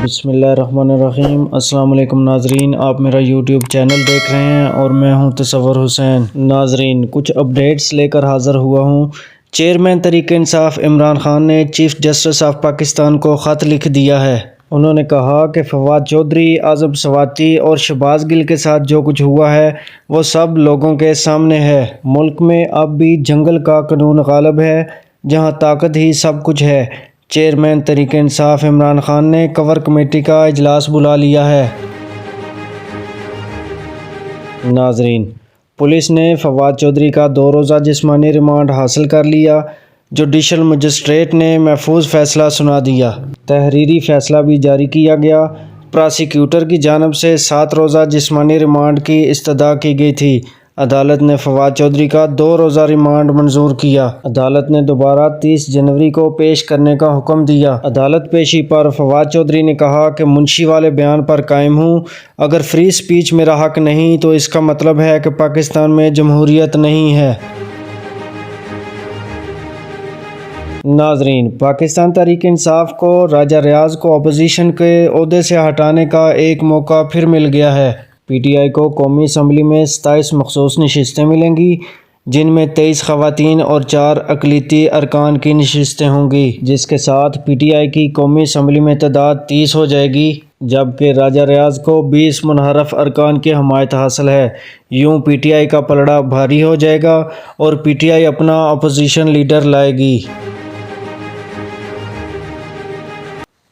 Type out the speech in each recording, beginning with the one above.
بسم اللہ الرحمن الرحیم۔ السلام علیکم ناظرین، آپ میرا یوٹیوب چینل دیکھ رہے ہیں اور میں ہوں تصور حسین۔ ناظرین، کچھ اپڈیٹس لے کر حاضر ہوا ہوں۔ چیئرمین تحریک انصاف عمران خان نے چیف جسٹس آف پاکستان کو خط لکھ دیا ہے۔ انہوں نے کہا کہ فواد چودھری، اعظم سواتی اور شہباز گل کے ساتھ جو کچھ ہوا ہے وہ سب لوگوں کے سامنے ہے۔ ملک میں اب بھی جنگل کا قانون غالب ہے، جہاں طاقت ہی سب کچھ ہے۔ چیئرمین تحریک انصاف عمران خان نے کور کمیٹی کا اجلاس بلا لیا ہے۔ ناظرین، پولیس نے فواد چودھری کا 2 روزہ جسمانی ریمانڈ حاصل کر لیا۔ جوڈیشل مجسٹریٹ نے محفوظ فیصلہ سنا دیا۔ تحریری فیصلہ بھی جاری کیا گیا۔ پراسیکیوٹر کی جانب سے 7 روزہ جسمانی ریمانڈ کی استدعا کی گئی تھی۔ عدالت نے فواد چودھری کا 2 روزہ ریمانڈ منظور کیا۔ عدالت نے دوبارہ 30 جنوری کو پیش کرنے کا حکم دیا۔ عدالت پیشی پر فواد چودھری نے کہا کہ منشی والے بیان پر قائم ہوں۔ اگر فری سپیچ میرا حق نہیں تو اس کا مطلب ہے کہ پاکستان میں جمہوریت نہیں ہے۔ ناظرین، پاکستان تحریک انصاف کو راجہ ریاض کو اپوزیشن کے عہدے سے ہٹانے کا ایک موقع پھر مل گیا ہے۔ پی ٹی آئی کو قومی اسمبلی میں 27 مخصوص نشستیں ملیں گی، جن میں 23 خواتین اور 4 اقلیتی ارکان کی نشستیں ہوں گی، جس کے ساتھ پی ٹی آئی کی قومی اسمبلی میں تعداد 30 ہو جائے گی، جبکہ راجہ ریاض کو 20 منحرف ارکان کی حمایت حاصل ہے۔ یوں پی ٹی آئی کا پلڑا بھاری ہو جائے گا اور پی ٹی آئی اپنا اپوزیشن لیڈر لائے گی۔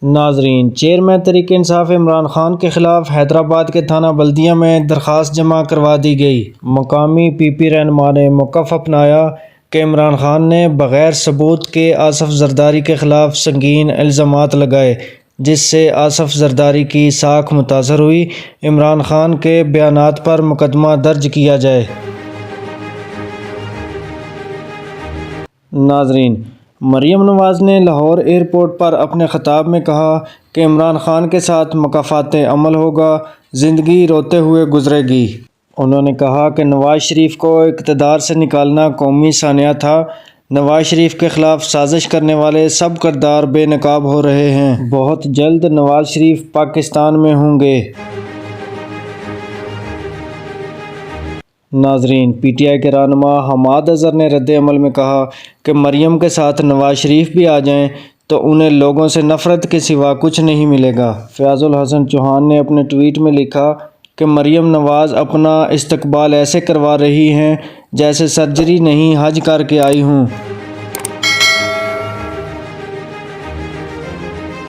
ناظرین، چیئرمین تحریک انصاف عمران خان کے خلاف حیدرآباد کے تھانہ بلدیہ میں درخواست جمع کروا دی گئی۔ مقامی پی پی رہنما نے موقف اپنایا کہ عمران خان نے بغیر ثبوت کے آصف زرداری کے خلاف سنگین الزامات لگائے، جس سے آصف زرداری کی ساکھ متاثر ہوئی۔ عمران خان کے بیانات پر مقدمہ درج کیا جائے۔ ناظرین، مریم نواز نے لاہور ایئرپورٹ پر اپنے خطاب میں کہا کہ عمران خان کے ساتھ مکافات عمل ہوگا، زندگی روتے ہوئے گزرے گی۔ انہوں نے کہا کہ نواز شریف کو اقتدار سے نکالنا قومی سانحہ تھا۔ نواز شریف کے خلاف سازش کرنے والے سب کردار بے نقاب ہو رہے ہیں۔ بہت جلد نواز شریف پاکستان میں ہوں گے۔ ناظرین، پی ٹی آئی کے رہنما حماد اظہر نے رد عمل میں کہا کہ مریم کے ساتھ نواز شریف بھی آ جائیں تو انہیں لوگوں سے نفرت کے سوا کچھ نہیں ملے گا۔ فیاض الحسن چوہان نے اپنے ٹویٹ میں لکھا کہ مریم نواز اپنا استقبال ایسے کروا رہی ہیں جیسے سرجری نہیں حج کر کے آئی ہوں۔